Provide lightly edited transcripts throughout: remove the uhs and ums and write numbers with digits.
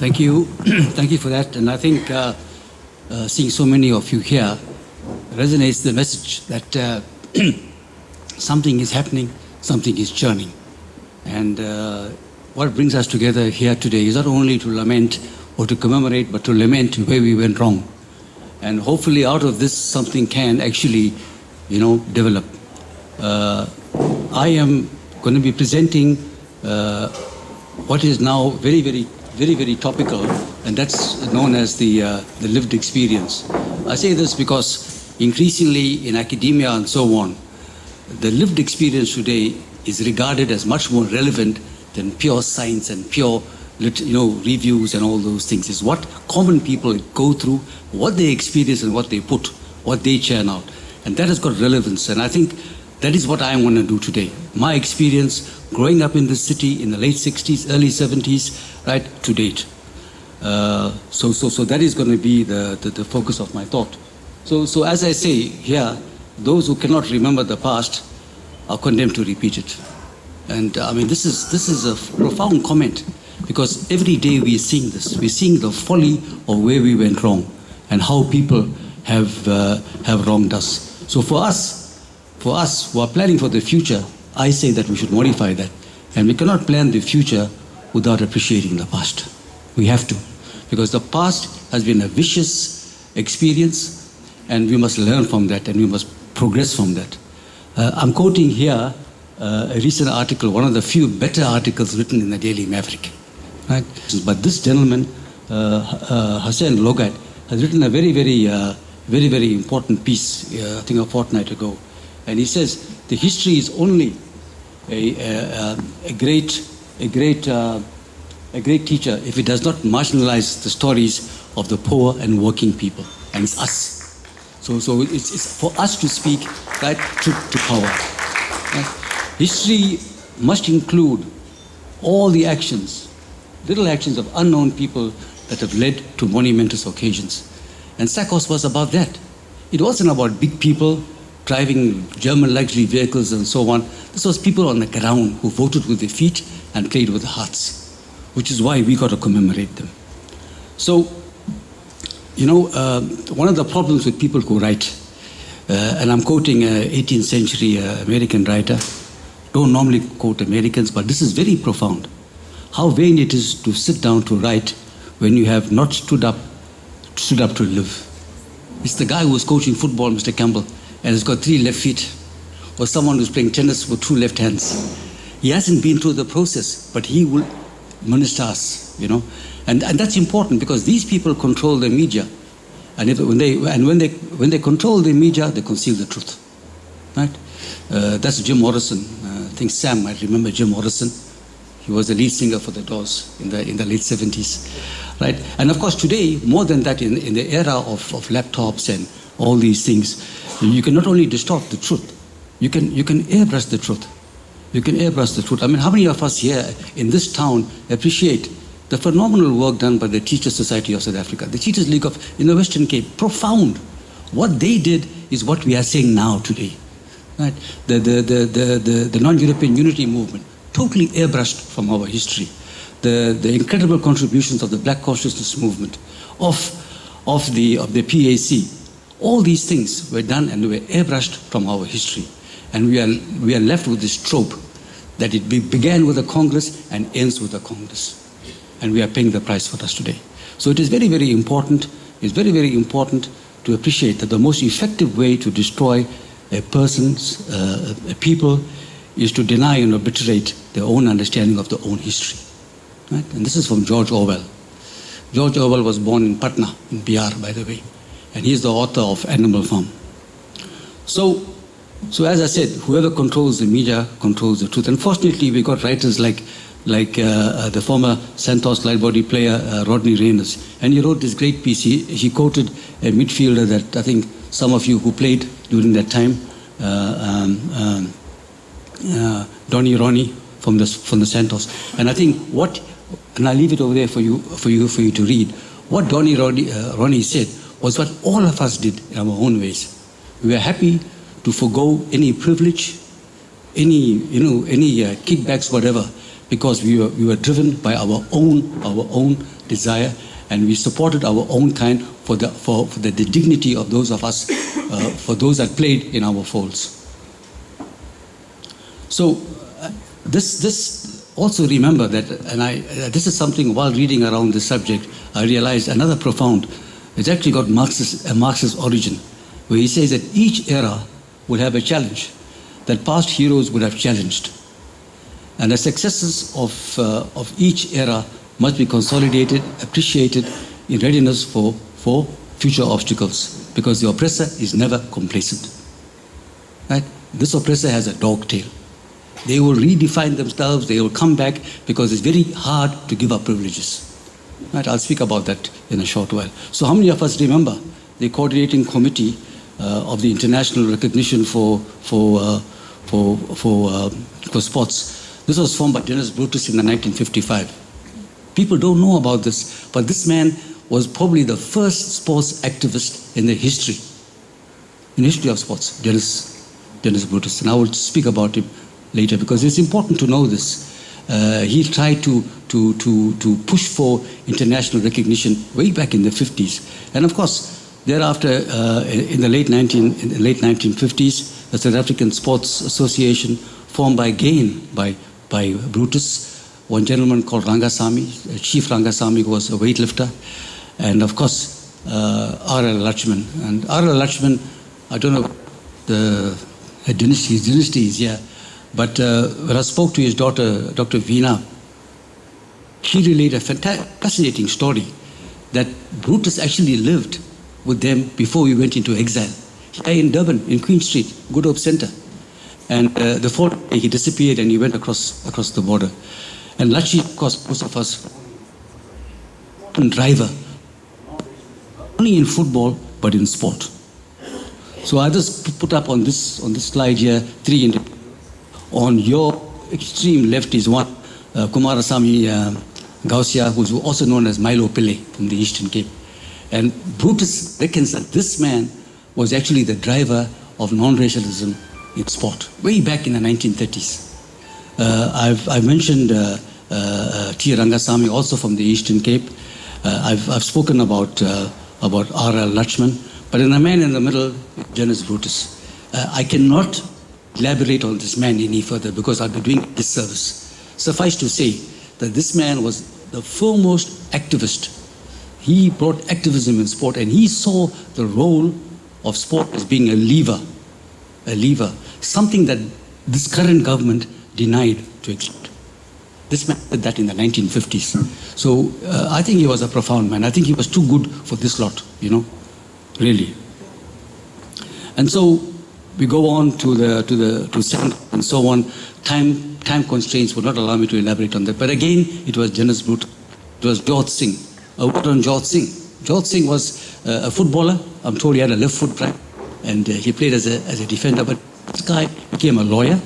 Thank you. Thank you for that. And I think seeing so many of you here resonates the message that something is happening, something is churning. And what brings us together here today is not only to lament or to commemorate, but to lament where we went wrong. And hopefully out of this something can actually, develop. I am going to be presenting what is now very topical, and that's known as the lived experience. I say this because increasingly in academia and so on, the lived experience today is regarded as much more relevant than pure science and pure reviews and all those things. It's what common people go through, what they experience and what they put, what they churn out. And that has got relevance. And I think that is what I am going to do today. My experience growing up in this city in the late 60s, early 70s, right, to date. So that is going to be the focus of my thought. So as I say here, those who cannot remember the past are condemned to repeat it. And I mean, this is a profound comment, because every day we are seeing this. We're seeing the folly of where we went wrong and how people have wronged us. So for us who are planning for the future, I say that we should modify that. And we cannot plan the future without appreciating the past. We have to. Because the past has been a vicious experience, and we must learn from that, and we must progress from that. I'm quoting here a recent article, one of the few better articles written in the Daily Maverick. Right? But this gentleman, Hussein Logat, has written a very important piece, I think a fortnight ago. And he says, the history is only a great teacher if it does not marginalize the stories of the poor and working people. And it's us. So it's for us to speak, right, to power. Right? History must include all the actions, little actions of unknown people that have led to monumentous occasions. And Sacos was about that. It wasn't about big people driving German luxury vehicles and so on. This was people on the ground who voted with their feet and played with their hearts, which is why we got to commemorate them. So, one of the problems with people who write, and I'm quoting an 18th century American writer, don't normally quote Americans, but this is very profound. How vain it is to sit down to write when you have not stood up to live. It's the guy who was coaching football, Mr. Campbell, and has got 3 left feet, or someone who's playing tennis with 2 left hands. He hasn't been through the process, but he will minister us, And that's important, because these people control the media. And when they control the media, they conceal the truth. Right? That's Jim Morrison. I think Sam might remember Jim Morrison. He was the lead singer for the Doors in the late 70s. Right? And of course today, more than that, in the era of laptops and all these things, you can not only distort the truth, you can airbrush the truth. You can airbrush the truth. I mean, how many of us here in this town appreciate the phenomenal work done by the Teachers Society of South Africa, the Teachers League in the Western Cape? Profound. What they did is what we are saying now today. Right? The non-European unity movement, totally airbrushed from our history. The incredible contributions of the Black Consciousness movement, of the PAC, all these things were done and were airbrushed from our history. And we are left with this trope that it began with the Congress and ends with the Congress. And we are paying the price for us today. So it is very important, very important to appreciate that the most effective way to destroy a people, is to deny and obliterate their own understanding of their own history. Right? And this is from George Orwell. George Orwell was born in Patna, in Bihar, by the way. And he is the author of Animal Farm. So as I said, whoever controls the media controls the truth. Unfortunately, we got writers like the former Santos light body player Rodney Reynolds, and he wrote this great piece. He quoted a midfielder that I think some of you who played during that time, Donny Ronnie from the Santos. And I think and I'll leave it over there for you to read. What Donny Ronnie said was what all of us did in our own ways. We were happy to forgo any privilege, any kickbacks, whatever, because we were driven by our own desire, and we supported our own kind for the dignity of those of us, for those that played in our folds. So this also remember that, and this is something while reading around this subject, I realized another profound. It's actually got a Marxist origin, where he says that each era will have a challenge that past heroes would have challenged. And the successes of each era must be consolidated, appreciated in readiness for future obstacles, because the oppressor is never complacent. Right? This oppressor has a dog tail. They will redefine themselves, they will come back, because it's very hard to give up privileges. Right? I'll speak about that in a short while. So how many of us remember the coordinating committee of the international recognition for sports? This was formed by Jonas Brutus in 1955. People don't know about this, but this man was probably the first sports activist in the history of sports, Jonas Brutus. And I will speak about him later, because it's important to know this. He tried to push for international recognition way back in the 50s. And of course, thereafter, in the late 1950s, the South African Sports Association, formed by Brutus, one gentleman called Rangasamy, Chief Rangasamy, who was a weightlifter, and of course, R.L. Lachman. And R.L. Lachman, I don't know his dynasty is here, but when I spoke to his daughter, Dr. Veena, she relayed a fascinating story that Brutus actually lived with them before we went into exile. Here in Durban, in Queen Street, Good Hope Center. And the following day he disappeared and he went across the border. And Lachi, of course, most of us, driver, only in football, but in sport. So I just put up on this slide here 3 individuals. On your extreme left is one, Kumarasamy Gausia, who's also known as Milo Pillay from the Eastern Cape. And Brutus reckons that this man was actually the driver of non-racialism in sport, way back in the 1930s. I've mentioned T. Rangasamy, also from the Eastern Cape. I've spoken about R.L. Lachman, but in the man in the middle, Jonas Brutus. I cannot elaborate on this man any further because I'll be doing disservice. Suffice to say that this man was the foremost activist. He brought activism in sport, and he saw the role of sport as being a lever, something that this current government denied to accept. This man did that in the 1950s. So I think he was a profound man. I think he was too good for this lot, really. And so we go on to Sand and so on. Time constraints would not allow me to elaborate on that. But again, it was Jonas Brutus. It was George Singh. A word on George Singh. George Singh was a footballer. I'm told he had a left foot cramp, and he played as a defender. But this guy became a lawyer.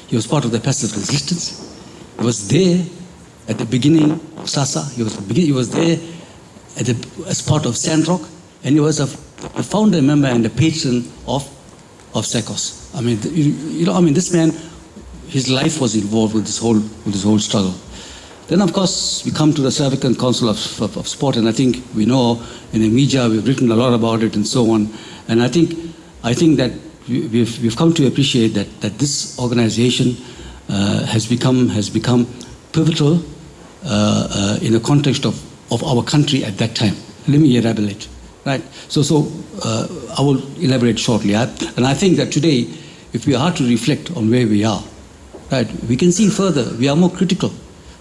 He was part of the passive resistance. He was there at the beginning of SASA. He was there as part of Sandrock, and he was a founder member and a patron of Sacos. I mean, this man, his life was involved with this whole struggle. Then, of course, we come to the South African Council of Sport, and I think we know in the media we've written a lot about it and so on. And I think that we've come to appreciate that this organization has become pivotal in the context of our country at that time. Let me elaborate. Right. So I will elaborate shortly. And I think that today, if we are to reflect on where we are, right, we can see further. We are more critical.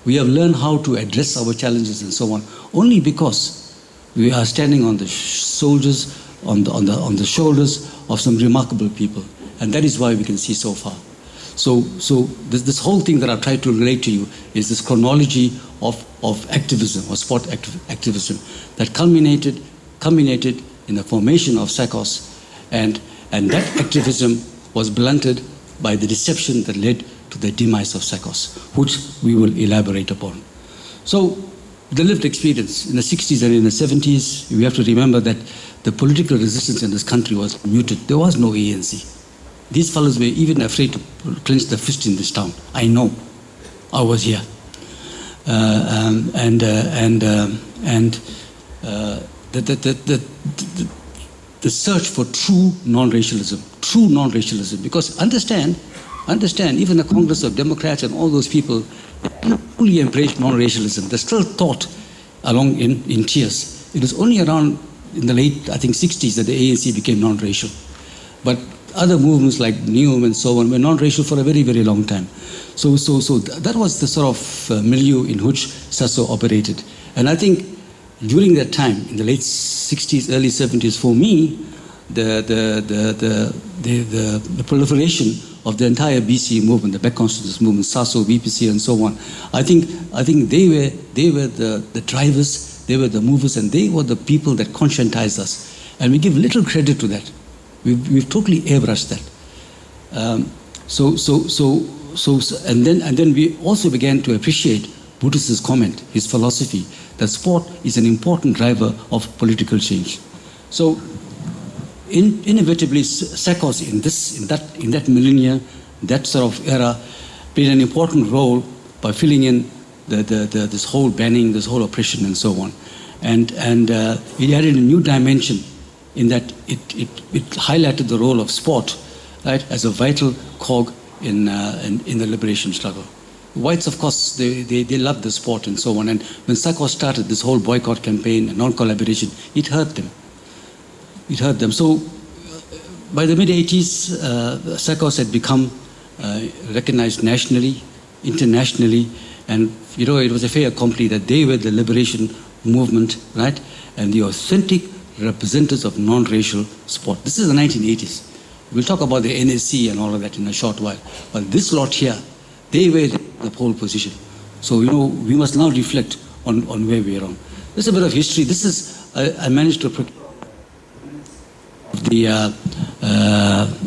We have learned how to address our challenges and so on, only because we are standing on the shoulders of some remarkable people, and that is why we can see so far. So this whole thing that I've tried to relate to you is this chronology of activism, or sport activism, that culminated in the formation of Sacos, and that activism was blunted by the deception that led to the demise of Sacos, which we will elaborate upon. So the lived experience in the 60s and in the 70s, we have to remember that the political resistance in this country was muted. There was no ANC. These fellows were even afraid to clench the fist in this town. I know. I was here. the search for true non-racialism. Because understand, even the Congress of Democrats and all those people fully embraced non-racialism. They still thought along in tears. It was only around in the late, I think, 60s that the ANC became non-racial. But other movements like NEOM and so on were non-racial for a very, very long time. So that was the sort of milieu in which SASO operated. And I think during that time, in the late 60s, early 70s, for me, the proliferation of the entire BC movement, the Back Consciousness movement, SASO, BPC, and so on, I think they were the drivers, they were the movers, and they were the people that conscientized us. And we give little credit to that. We've totally airbrushed that. And then we also began to appreciate Buddhist's comment, his philosophy, that sport is an important driver of political change. So inevitably, Sacos in that millennia, that sort of era, played an important role by filling in this whole banning, this whole oppression, and so on. And it added a new dimension in that it highlighted the role of sport, right, as a vital cog in the liberation struggle. Whites, of course, they loved the sport and so on. And when Sacos started this whole boycott campaign and non-collaboration, it hurt them. It hurt them. So by the mid-80s, Sacos had become recognized nationally, internationally, and it was a fait accompli that they were the liberation movement, right, and the authentic representatives of non-racial sport. This is the 1980s. We'll talk about the NSC and all of that in a short while. But this lot here, they were in the pole position. So, we must now reflect on where we are on. This is a bit of history. This is, I managed to procure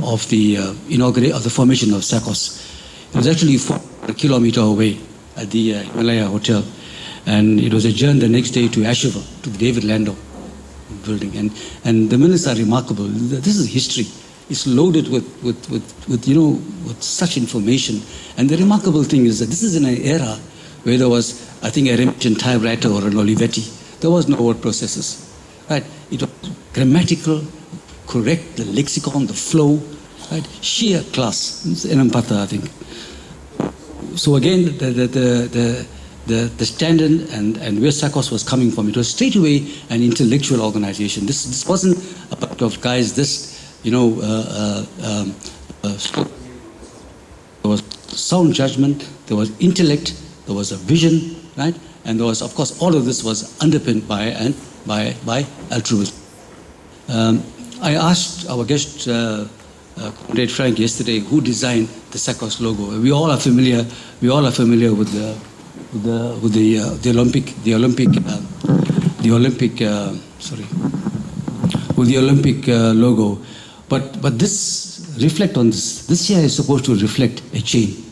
of the formation of Sacos. It was actually 4 kilometers away at the Himalaya Hotel. And it was adjourned the next day to Ashover, to the David Landau building. And the minutes are remarkable. This is history. It's loaded with such information. And the remarkable thing is that this is in an era where there was, I think, a Remington typewriter or an Olivetti. There was no word processors. Right? It was grammatical, correct, the lexicon, the flow, right? Sheer class. It's Enampatha, I think. So again, the standard and where Sacos was coming from, it was straight away an intellectual organization. This wasn't a bunch of guys, there was sound judgment, there was intellect, there was a vision, right? And there was, of course, all of this was underpinned by altruism. I asked our guest, Comrade Frank, yesterday, who designed the Sacos logo. We all are familiar with the Olympic logo. But this, reflect on this. This here is supposed to reflect a chain.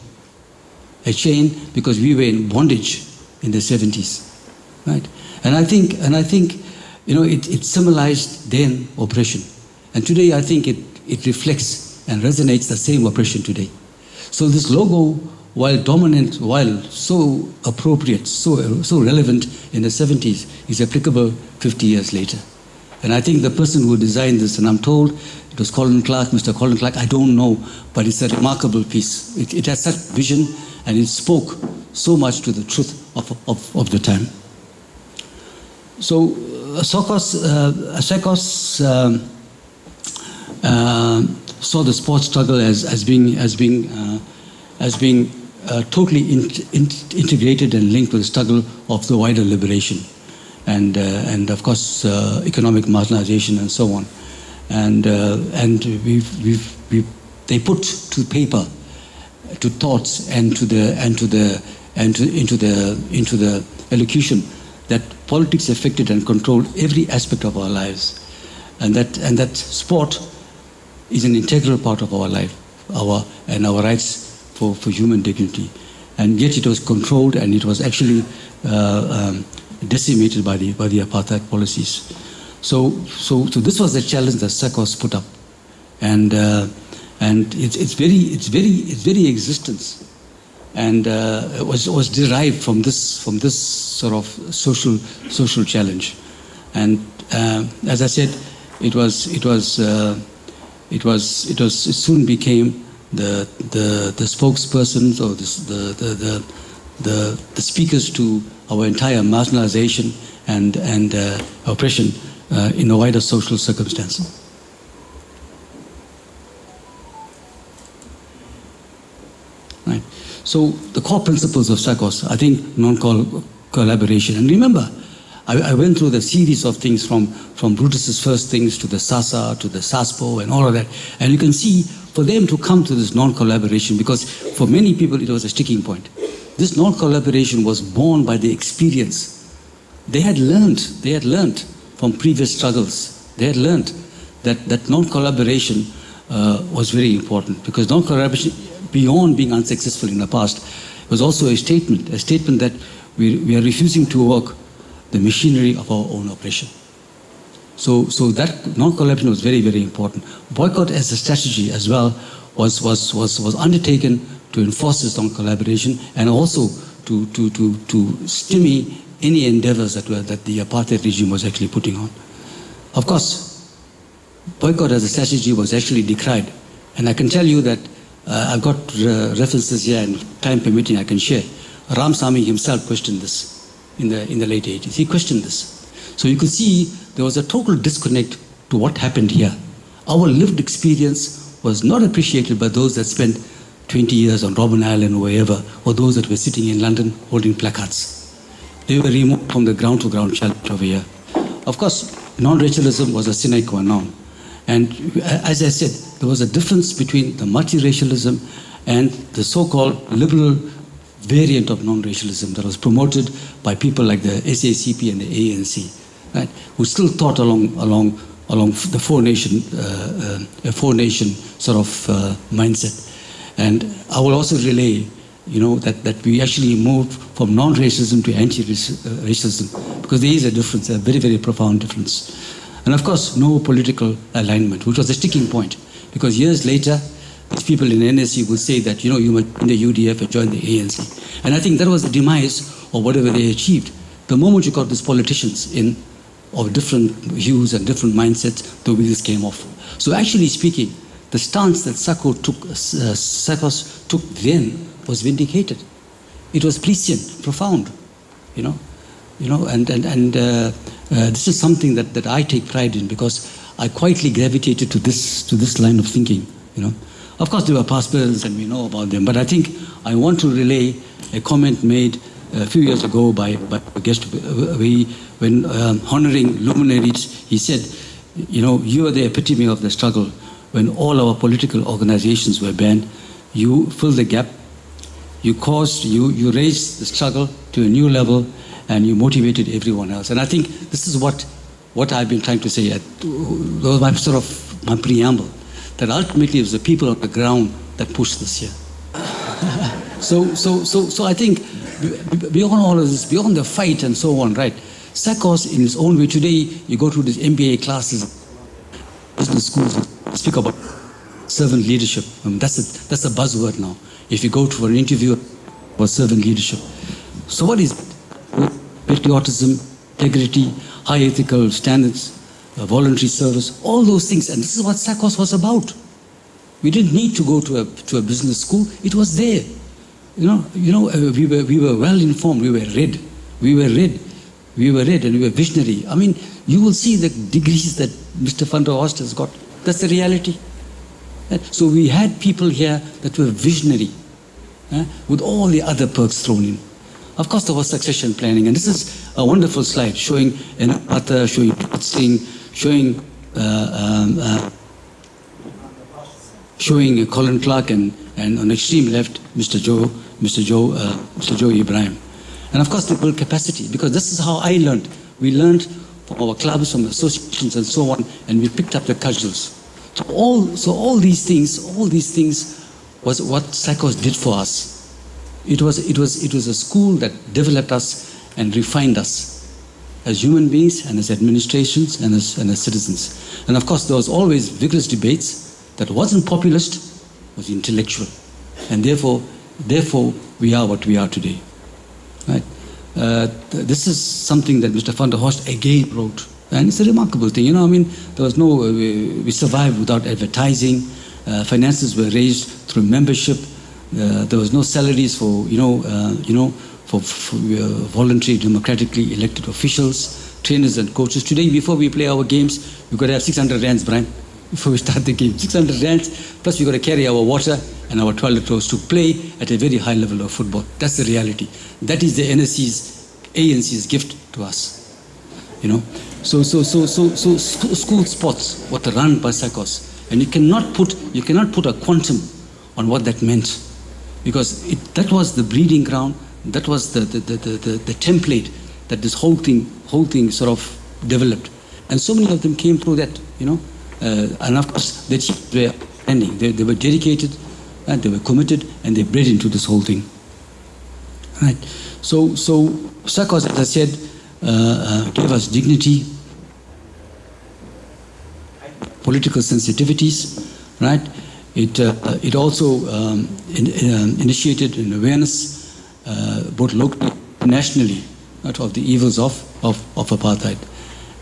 A chain because we were in bondage in the 70s, right? And I think it symbolized then oppression. And today I think it reflects and resonates the same oppression today. So this logo, while dominant, while so appropriate, so relevant in the 70s, is applicable 50 years later. And I think the person who designed this, and I'm told it was Mr. Colin Clark, I don't know, but it's a remarkable piece. It has such vision, and it spoke so much to the truth of the time. So Sacos saw the sports struggle as being totally integrated and linked with the struggle of the wider liberation, and of course economic marginalization and so on, and they put to paper, to thoughts, and into the elocution that politics affected and controlled every aspect of our lives, and that sport is an integral part of our life, our rights for human dignity, and yet it was controlled and it was actually decimated by the apartheid policies. So this was the challenge that Sacos put up, and its very existence and was derived from this sort of social challenge. And as I said, it soon became the spokespersons or the speakers to our entire marginalization and oppression in a wider social circumstance. Right. So the core principles of Sacos, I think, non-collaboration. And remember, I went through the series of things from Brutus's first things to the Sasa, to the Saspo and all of that. And you can see for them to come to this non-collaboration, because for many people it was a sticking point. This non-collaboration was born by the experience. They had learned from previous struggles. They had learned that non-collaboration was very important, because non-collaboration, beyond being unsuccessful in the past, was also a statement that we are refusing to work the machinery of our own oppression. So that non-collaboration was very, very important. Boycott as a strategy as well was undertaken to enforce this non-collaboration, and also to stymie any endeavors that the apartheid regime was actually putting on. Of course, boycott as a strategy was actually decried. And I can tell you that I've got references here, and time permitting I can share. Ram Sami himself questioned this in the late 80s. He questioned this. So you could see there was a total disconnect to what happened here. Our lived experience was not appreciated by those that spent 20 years on Robben Island or wherever, or those that were sitting in London holding placards. They were removed from the ground-to-ground challenge over here. Of course, non-racialism was a sine qua non. And as I said, there was a difference between the multiracialism and the so-called liberal variant of non-racialism that was promoted by people like the SACP and the ANC, right, who still thought along the four-nation sort of mindset. And I will also relay, that we actually moved from non-racism to anti-racism, because there is a difference, a very, very profound difference. And of course, no political alignment, which was a sticking point, because years later, these people in NSC would say that, you were in the UDF and joined the ANC. And I think that was the demise of whatever they achieved. The moment you got these politicians in, of different hues and different mindsets, the wheels came off. So actually speaking, the stance that Sacos took then was vindicated. It was prescient, profound, and this is something that I take pride in, because I quietly gravitated to this line of thinking, Of course, there were past bills and we know about them, but I think I want to relay a comment made a few years ago by a guest when honoring luminaries. He said, you are the epitome of the struggle. When all our political organizations were banned, you filled the gap, you raised the struggle to a new level, and you motivated everyone else. And I think this is what I've been trying to say. That was my preamble, that ultimately it was the people on the ground that pushed this here. So I think beyond all of this, beyond the fight and so on, right? Sacos in his own way, today you go through these MBA classes, business schools, speak about servant leadership. That's a buzzword now. If you go to an interview about servant leadership. So what is patriotism, integrity, high ethical standards, voluntary service, all those things. And this is what Sacos was about. We didn't need to go to a business school. It was there. We were well informed. We were read, and we were visionary. I mean, you will see the degrees that Mr. van der Horst has got. That's the reality. So we had people here that were visionary, with all the other perks thrown in. Of course, there was succession planning, and this is a wonderful slide showing Enapata, showing Prof Singh, showing Colin Clark, and on the extreme left, Mr. Joe Ibrahim. And of course, they built capacity, because this is how I learned. We learned from our clubs, from associations, and so on, and we picked up the cudgels. So all these things was what Sacos did for us. It was a school that developed us and refined us as human beings and as administrations and as citizens. And of course, there was always vigorous debates that wasn't populist, was intellectual. And therefore, Therefore, we are what we are today. Right? This is something that Mr. van der Horst again wrote. And it's a remarkable thing. You know, I mean, there was no, we survived without advertising. Finances were raised through membership. There was no salaries for, for voluntary, democratically elected officials, trainers and coaches. Today, before we play our games, we've got to have 600 rands, Brian, before we start the game. 600 rands, plus we've got to carry our water and our toilet rolls to play at a very high level of football. That's the reality. That is the ANC's gift to us. You know, so school sports were run by Sacos, and you cannot put a quantum on what that meant, because that was the breeding ground, that was the template that this whole thing sort of developed, and so many of them came through that, and of course they were ending. They were dedicated, and they were committed, and they bred into this whole thing. Right. So Sacos, as I said, gave us dignity, political sensitivities, right? It also initiated an awareness, both locally and nationally, right, of the evils of apartheid.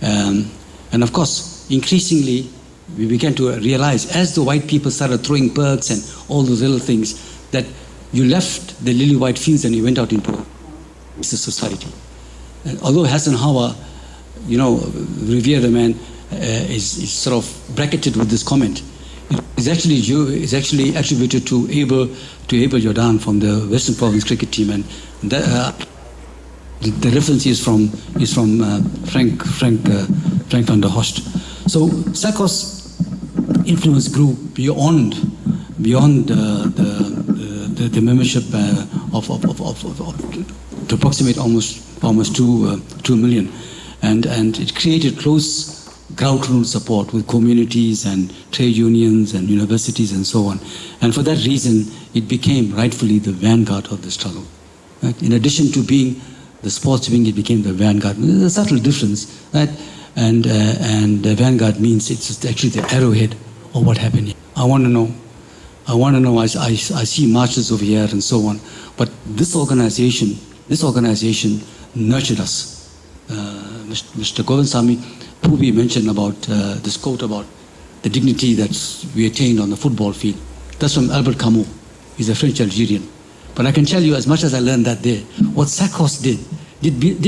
And of course, increasingly, we began to realize, as the white people started throwing perks and all those little things, that you left the lily white fields and you went out into the society. And although Hassan Hawa, revere the man, is sort of bracketed with this comment, it's actually attributed to Abel Jordan from the Western Province cricket team, and the reference is from Frank van der Horst. So Sacos' influence grew beyond the membership to approximate almost 2 million, and it created close grassroots support with communities and trade unions and universities and so on. And for that reason, it became rightfully the vanguard of the struggle. Right? In addition to being the sports wing, it became the vanguard. There's a subtle difference, right? And the vanguard means it's actually the arrowhead of what happened here. I want to know. I see marches over here and so on. But this organization nurtured us. Mr. Govindsamy Pubi mentioned about this quote about the dignity that we attained on the football field. That's from Albert Camus. He's a French Algerian. But I can tell you, as much as I learned that there, what Sacos did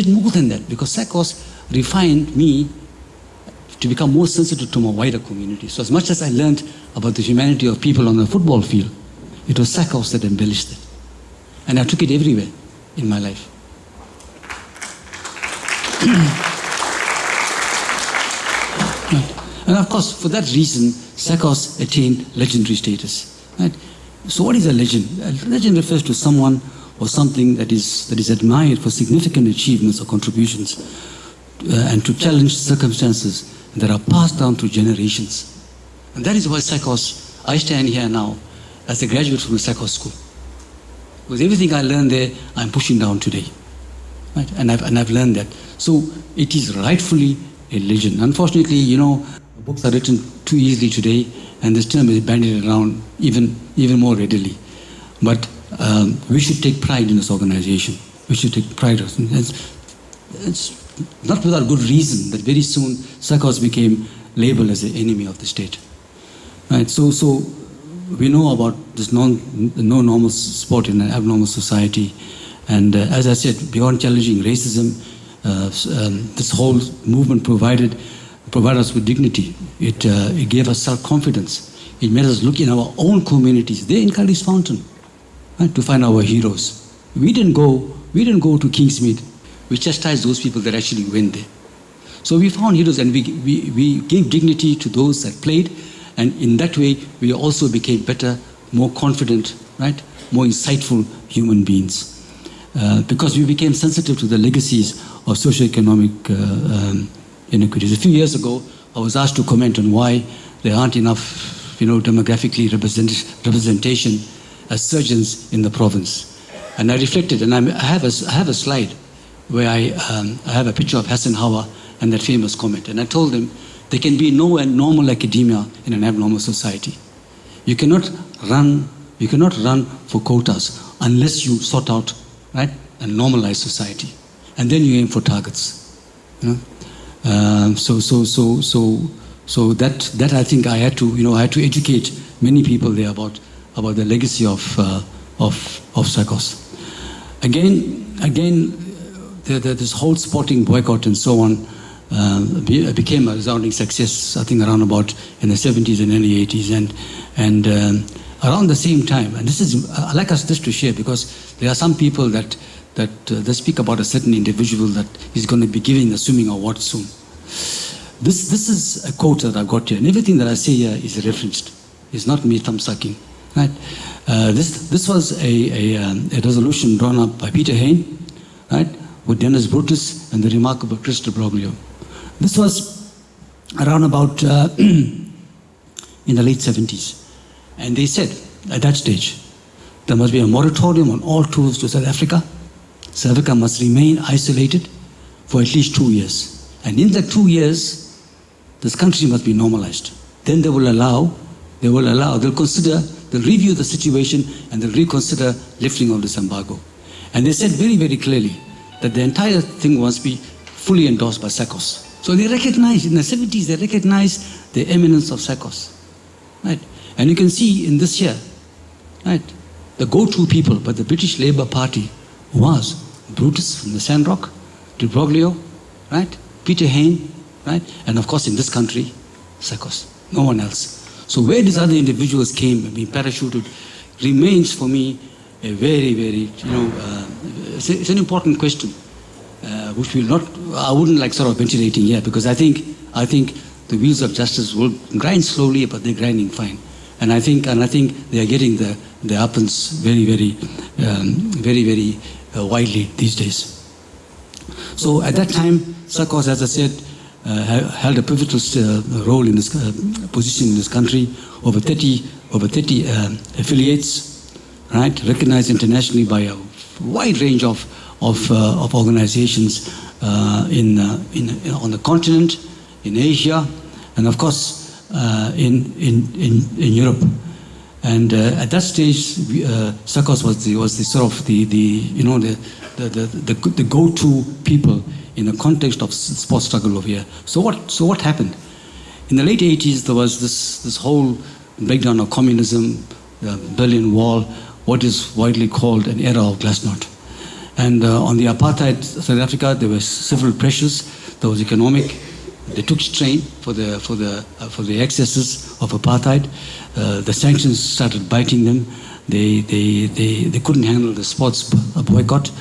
more than that, because Sacos refined me to become more sensitive to my wider community. So as much as I learned about the humanity of people on the football field, it was Sacos that embellished it. And I took it everywhere in my life. And of course, for that reason, Sacos attained legendary status. Right? So what is a legend? A legend refers to someone or something that is admired for significant achievements or contributions and to challenge circumstances that are passed down through generations. And that is why Sacos, I stand here now as a graduate from the Sacos school. Because everything I learned there, I'm pushing down today. Right? And I've learned that. So it is rightfully a legend. Unfortunately, books are written too easily today, and this term is bandied around even more readily. But we should take pride in this organization. We should take pride in it. It's not without good reason that very soon Sacos became labeled as the enemy of the state. Right? So we know about this no normal sport in an abnormal society, and as I said, beyond challenging racism, this whole movement provided us with dignity. It gave us self-confidence. It made us look in our own communities. They encouraged Fountain, right, to find our heroes. We didn't go to Kingsmead. We chastised those people that actually went there. So we found heroes, and we gave dignity to those that played, and in that way we also became better, more confident, right, more insightful human beings. Because we became sensitive to the legacies of socioeconomic inequities. A few years ago, I was asked to comment on why there aren't enough, demographically representation as surgeons in the province. And I reflected, and I have a slide where I have a picture of Hassan Hawa and that famous comment. And I told them there can be no normal academia in an abnormal society. You cannot run You cannot run for quotas unless you sort out, right, a normalized society. And then you aim for targets. You know? So that I think I had to educate many people there about the legacy of Sacos. Again, this whole sporting boycott and so on became a resounding success, I think, around about in the 70s and early 80s. And around the same time, and this is, I like us this to share, because there are some people that they speak about a certain individual that is going to be giving the swimming award soon. This is a quote that I've got here, and everything that I say here is referenced. It's not me thumb sucking, right? This was a resolution drawn up by Peter Hain, right, with Dennis Brutus and the remarkable Chris de Broglio. This was around about in the late 70s. And they said, at that stage, there must be a moratorium on all tours to South Africa. South Africa must remain isolated for at least 2 years. And in the 2 years, this country must be normalized. Then they'll consider, they'll review the situation and they'll reconsider lifting of this embargo. And they said very, very clearly that the entire thing must be fully endorsed by Sacos. So they recognized, in the 70s, they recognized the eminence of Sacos. Right? And you can see in this year, right, the go-to people by the British Labour Party was Brutus from the Sandrock, de Broglio, right, Peter Hain, right, and of course in this country, Sacos, no one else. So where these other individuals came and being parachuted remains for me a very, very, it's an important question, which I wouldn't like sort of ventilating here, because I think the wheels of justice will grind slowly, but they're grinding fine. And I think they are getting the uppance very, very widely these days. So at that time, Sacos, as I said, held a pivotal role in this position in this country. Over 30 affiliates, right, recognized internationally by a wide range of organizations on the continent, in Asia, and of course in Europe. And at that stage, Sacos was the sort of the go-to people in the context of sports struggle over here. So what happened? In the late 80s, there was this whole breakdown of communism, the Berlin Wall, what is widely called an era of glasnost. And on the apartheid South Africa, there were several pressures. There was economic. They took strain for the excesses of apartheid. The sanctions started biting them. They couldn't handle the sports boycott.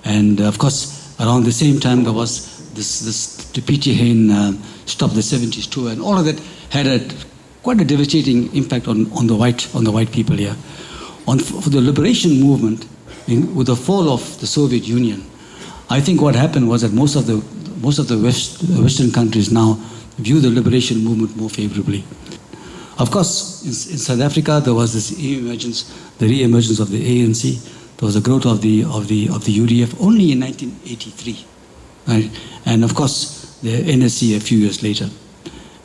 And of course, around the same time, there was the Peter Hain Stop the 70s tour, and all of that had quite a devastating impact on the white people here. For the liberation movement, with the fall of the Soviet Union, I think what happened was that most of the Western countries now view the liberation movement more favorably. Of course, in South Africa, there was this the re-emergence of the ANC. There was a growth of the UDF only in 1983, right? And of course, the NSC a few years later.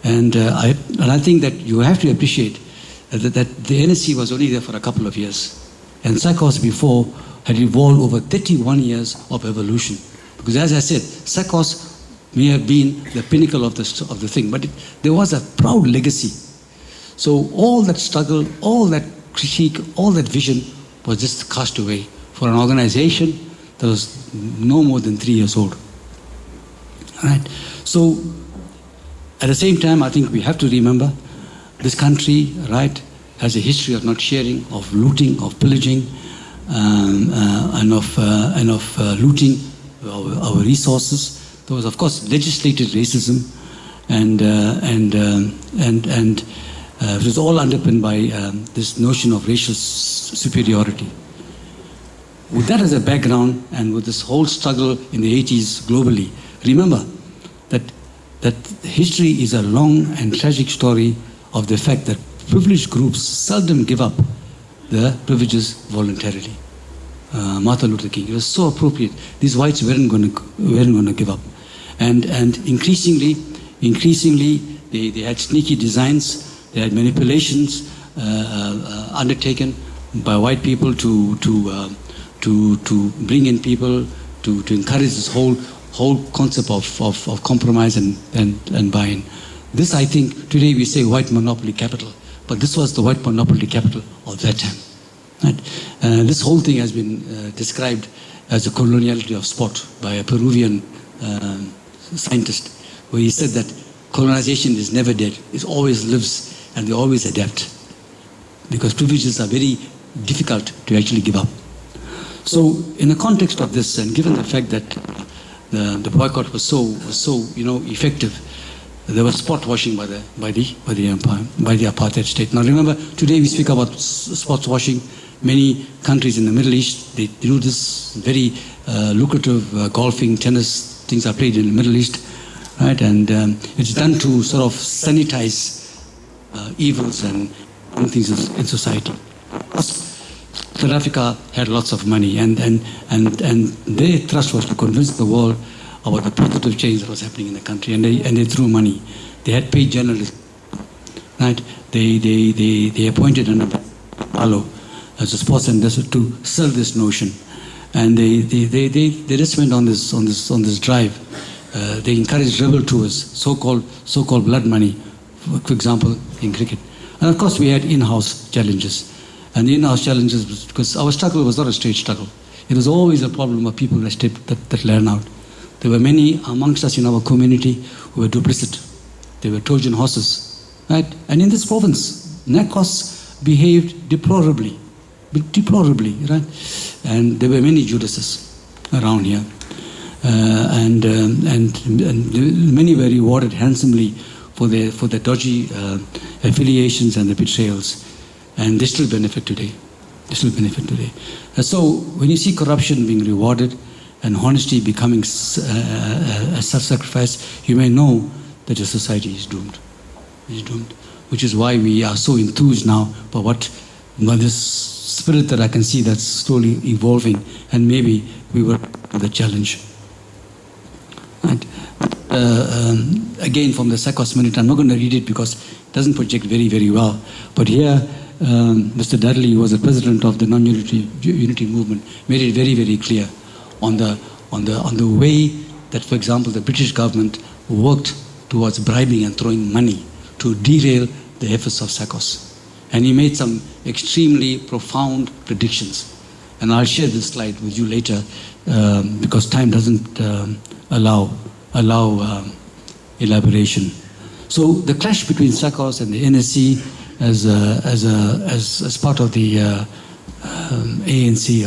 And I think that you have to appreciate that the NSC was only there for a couple of years, and Sacos before had evolved over 31 years of evolution. Because as I said, Sacos may have been the pinnacle of the thing, but there was a proud legacy. So all that struggle, all that critique, all that vision was just cast away for an organization that was no more than 3 years old. Right? So at the same time, I think we have to remember this country, right, has a history of not sharing, of looting, of pillaging, and of looting our resources. There was, of course, legislated racism, and it was all underpinned by this notion of racial superiority. With that as a background, and with this whole struggle in the 80s globally, remember that history is a long and tragic story of the fact that privileged groups seldom give up their privileges voluntarily. Martin Luther King, it was so appropriate. These whites weren't going to give up, and increasingly they had sneaky designs, they had manipulations undertaken by white people to bring in people, to encourage this whole concept of compromise and buy-in. This, I think, today we say white monopoly capital, but this was the white monopoly capital of that time. Right? This whole thing has been described as a coloniality of sport by a Peruvian scientist, where he said that colonization is never dead. It always lives, and they always adapt, because privileges are very difficult to actually give up. So in the context of this, and given the fact that the boycott was so effective, there was spot washing by the empire, by the apartheid state. Now remember, today we speak about spot washing. Many countries in the Middle East, they do this very lucrative golfing, tennis, things are played in the Middle East, right? And it's done to sort of sanitize evils and things in society. South Africa had lots of money, and their thrust was to convince the world about the positive change that was happening in the country, and they threw money. They had paid journalists, right? They appointed an Alo as a sports ambassador to sell this notion, and they just went on this drive. They encouraged rebel tours, so-called blood money, for example, in cricket. And of course, we had in-house challenges. And the in-house challenges was because our struggle was not a straight struggle. It was always a problem of people that learn out. There were many amongst us in our community who were duplicit. They were Trojan horses, right? And in this province, Sacos behaved deplorably, right? And there were many Judases around here, and many were rewarded handsomely for their dodgy affiliations and the betrayals. And they still benefit today. And so when you see corruption being rewarded and honesty becoming a self-sacrifice, you may know that your society is doomed. Which is why we are so enthused now by this spirit that I can see that's slowly evolving, and maybe we were the challenge. Right? Again, from the Sacos minute, I'm not going to read it because it doesn't project very, very well. But here, Mr. Dudley, who was the president of the non-unity movement, made it very, very clear on the way that, for example, the British government worked towards bribing and throwing money to derail the efforts of Sacos. And he made some extremely profound predictions. And I'll share this slide with you later because time doesn't allow elaboration. So the clash between Sacos and the NSC as part of the ANC,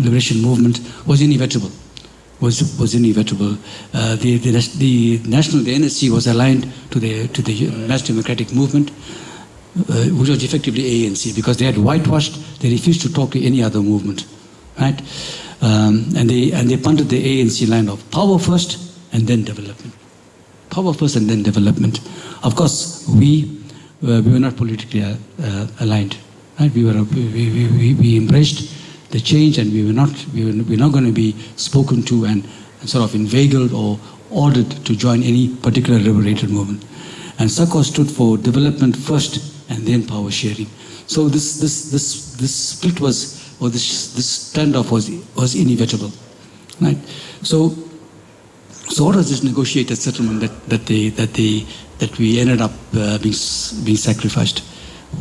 liberation movement, was inevitable. Was inevitable. The NSC was aligned to the Mass Democratic Movement, which was effectively ANC, because they had whitewashed. They refused to talk to any other movement, right? And they punted the ANC line of power first and then development. Power first and then development. Of course, we were not politically aligned. Right? We embraced the change, and we were not going to be spoken to and sort of inveigled or ordered to join any particular liberated movement. And Sacos stood for development first and then power sharing. So this split this standoff was inevitable, right? So what was this negotiated settlement that we ended up being sacrificed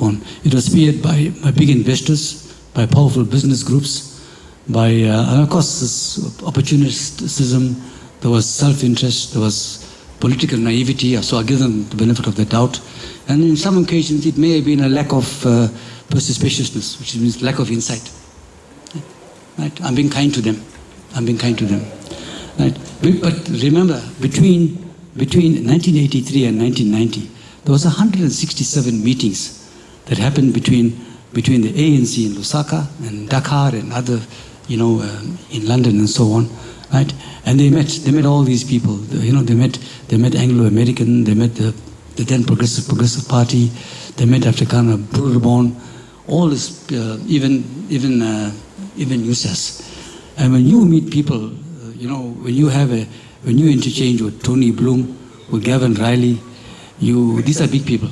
on? It was spearheaded by big investors, by powerful business groups, and of course this opportunism. There was self-interest, there was political naivety, so I give them the benefit of the doubt. And in some occasions it may have been a lack of perspicaciousness, which means lack of insight. Right? I'm being kind to them. Right? But remember, between 1983 and 1990, there was 167 meetings that happened between the ANC in Lusaka and Dakar and other, in London and so on, right? And they met all these people. They met Anglo-American, they met the then Progressive Party, they met Afrikaner Bourbon, all this, even USAS. And when you meet people, when you interchange with Tony Bloom, with Gavin Riley, these are big people.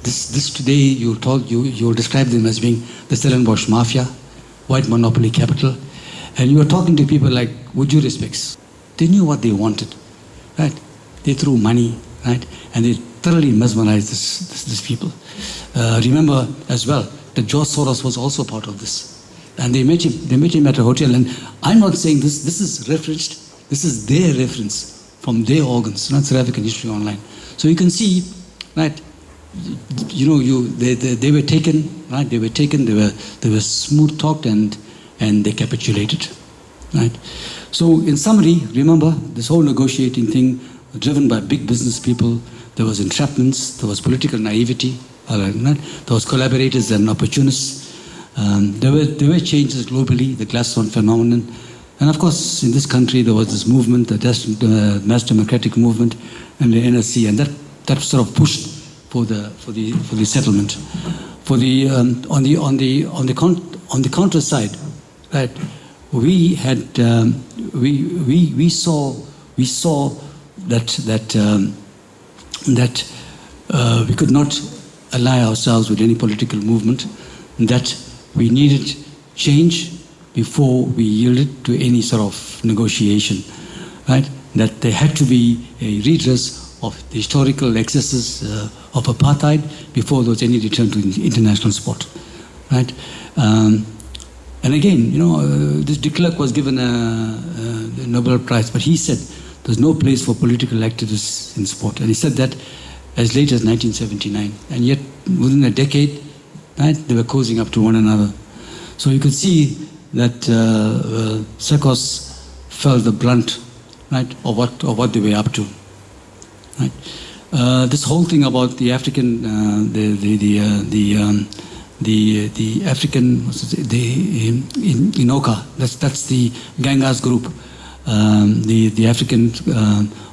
This today you describe them as being the Stellenbosch mafia, white monopoly capital, and you were talking to people like with due respects. They knew what they wanted, right? They threw money, right, and they thoroughly mesmerized these people. Remember as well that George Soros was also part of this, and they met him at a hotel. And I'm not saying this. This is referenced. This is their reference from their organs, not South African History Online. So you can see, right? They were taken, right? They were taken. They were smooth talked and they capitulated, right? So in summary, remember this whole negotiating thing was driven by big business people. There was entrapments. There was political naivety. There was collaborators and opportunists. There were changes globally, the Glasgow phenomenon, and of course in this country there was this movement, the mass democratic movement, and the NSC, and that sort of pushed for the settlement. On the counter side, right? We saw that we could not ally ourselves with any political movement, that we needed change before we yielded to any sort of negotiation, right? That there had to be a redress of the historical excesses of apartheid before there was any return to international sport, right? And again, this de Klerk was given the Nobel Prize, but he said there's no place for political activists in sport, and he said that as late as 1979, and yet within a decade, right, they were cozying up to one another. So you could see that Sacos felt the brunt, right, of what they were up to. Right. This whole thing about the African, the African, Inoka, that's the Gangas group, the African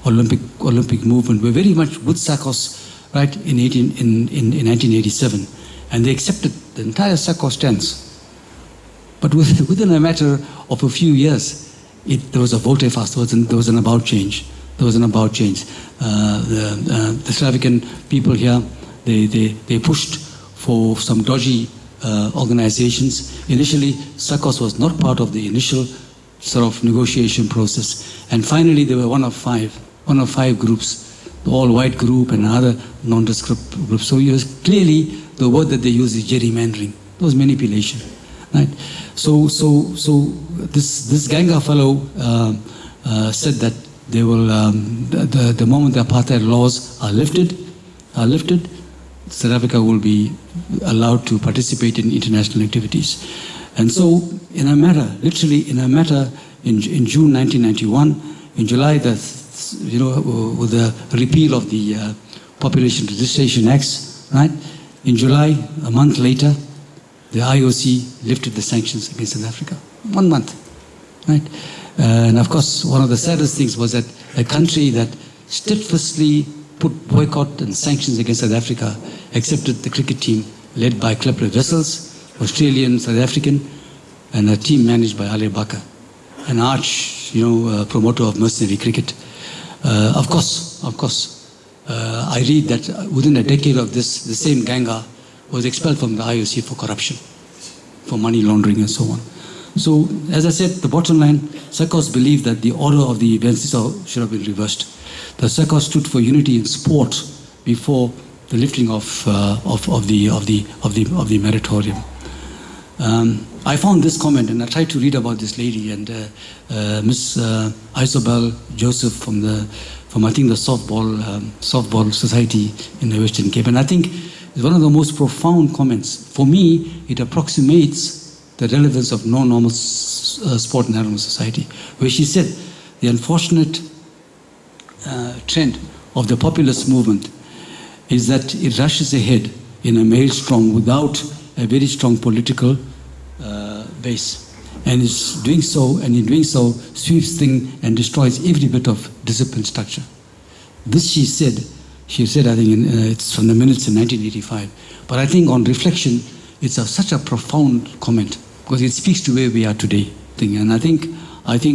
Olympic movement were very much with Sacos, right, in 1987, and they accepted the entire Sacos stance. But within a matter of a few years, there was a volte-face, there was an about change. There was an about change. The South African people here, they pushed for some dodgy organizations. Initially, Sacos was not part of the initial sort of negotiation process. And finally, they were one of five groups, the all-white group and other nondescript groups. So clearly, the word that they use is gerrymandering. It was manipulation, right? So this Ganga fellow said that they will, the moment the apartheid laws are lifted, South Africa will be allowed to participate in international activities. And so, literally in June 1991, in July, with the repeal of the Population Registration Acts, right? In July, a month later, the IOC lifted the sanctions against South Africa. 1 month, right? And of course, one of the saddest things was that a country that steadfastly put boycott and sanctions against South Africa accepted the cricket team led by Clipper Wessels, Australian, South African, and a team managed by Ali Bakar, an arch, promoter of mercenary cricket. Of course, I read that within a decade of this, the same Ganga was expelled from the IOC for corruption, for money laundering and so on. So, as I said, the bottom line, Sacos believed that the order of the events should have been reversed. The Sacos stood for unity in sport before the lifting of the moratorium. I found this comment, and I tried to read about this lady, and Miss Isobel Joseph from I think the softball society in the Western Cape, and I think it's one of the most profound comments. For me, it approximates the relevance of no-normal sport in animal society, where she said the unfortunate trend of the populist movement is that it rushes ahead in a maelstrom without a very strong political base, and in doing so sweeps things and destroys every bit of discipline structure. This she said I think it's from the minutes in 1985, but I think on reflection it's such a profound comment, because it speaks to where we are today. And I think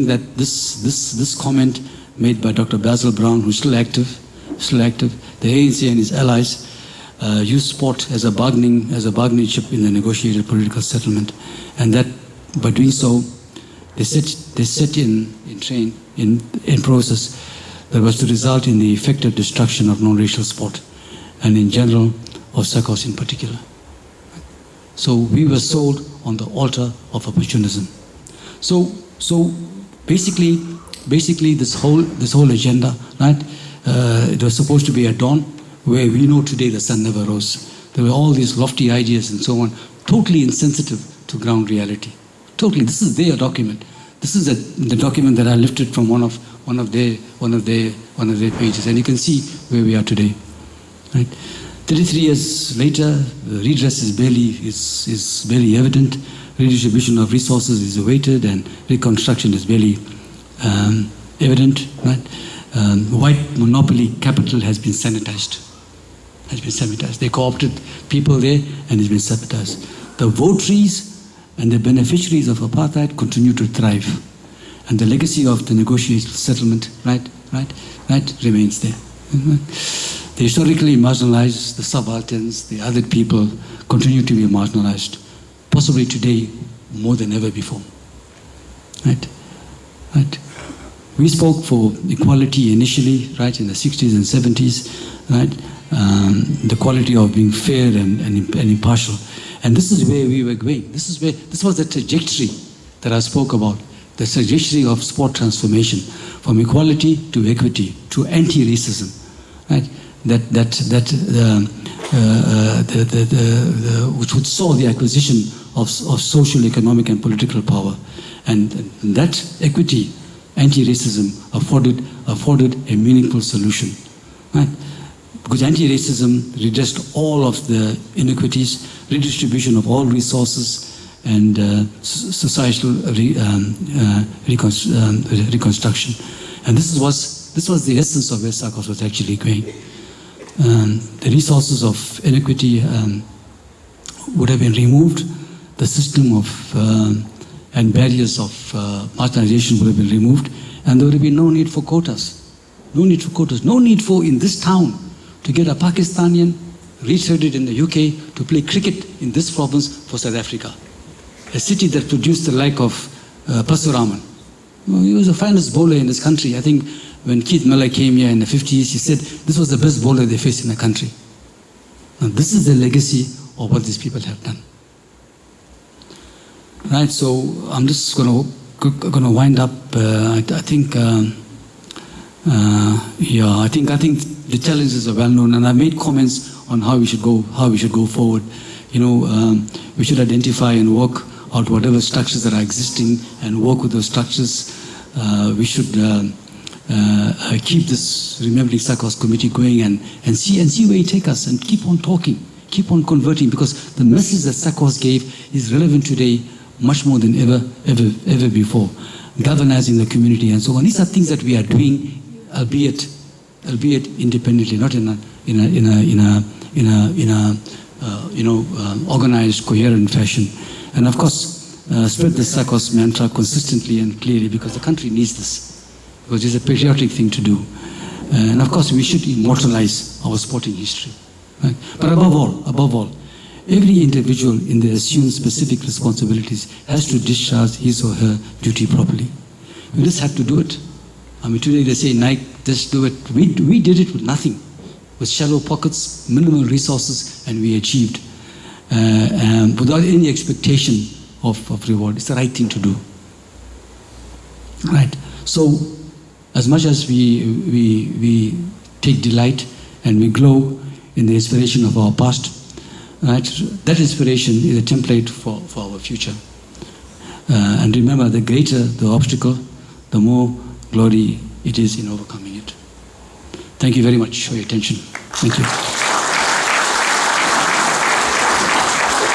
that this comment made by Dr. Basil Brown, who's still active, the ANC and his allies, used sport as a bargaining chip in the negotiated political settlement, and that by doing so, they set in process that was to result in the effective destruction of non-racial sport, and in general of Sacos in particular. So we were sold on the altar of opportunism. So basically this whole agenda, right? It was supposed to be at dawn, where we know today the sun never rose. There were all these lofty ideas and so on, totally insensitive to ground reality. Totally. This is their document. This is the document that I lifted from one of their pages, and you can see where we are today. Right? 33 years later, redress is barely evident. Redistribution of resources is awaited, and reconstruction is barely evident. Right? White monopoly capital has been sanitized. They co-opted people there, and it's been sabotaged. The votaries and the beneficiaries of apartheid continue to thrive, and the legacy of the negotiated settlement, remains there. The historically marginalized, the subalterns, the other people continue to be marginalized, possibly today more than ever before. Right? We spoke for equality initially, right, in the 60s and 70s, right? The quality of being fair and impartial. And this is where we were going. This was the trajectory that I spoke about, the trajectory of sport transformation, from equality to equity to anti-racism, right? Which would saw the acquisition of social, economic, and political power, and that equity, anti-racism afforded a meaningful solution, right? Because anti-racism redressed all of the inequities, redistribution of all resources, and societal reconstruction. And this was the essence of where Sacos was actually going. The resources of inequity would have been removed. The system of and barriers of marginalization would have been removed, and there would have been no need for quotas. No need for in this town to get a Pakistanian retraded in the UK to play cricket in this province for South Africa. A city that produced the like of Pasuraman. He was the finest bowler in this country. I think when Keith Miller came here in the 50s, he said this was the best bowler they faced in the country. Now this is the legacy of what these people have done. Right, so I'm just going to wind up. I think the challenges are well known, and I made comments on how we should go forward. We should identify and work out whatever structures that are existing and work with those structures. We should keep this Remembering Sacos committee going and see where it takes us, and keep on talking, keep on converting, because the message that Sacos gave is relevant today much more than ever before. Galvanizing the community and so on. These are things that we are doing, albeit independently, not in a organized, coherent fashion. And of course, spread the Sacos mantra consistently and clearly, because the country needs this, because it's a patriotic thing to do. And of course, we should immortalize our sporting history. Right? But above all, every individual in the assumed specific responsibilities has to discharge his or her duty properly. We just have to do it. I mean, today they say, Nike, just do it. We did it with nothing, with shallow pockets, minimal resources, and we achieved. Without any expectation of reward. It's the right thing to do. Right. So, as much as we take delight and we glow in the inspiration of our past, right, that inspiration is a template for our future. And remember, the greater the obstacle, the more glory it is in overcoming it. Thank you very much for your attention. Thank you.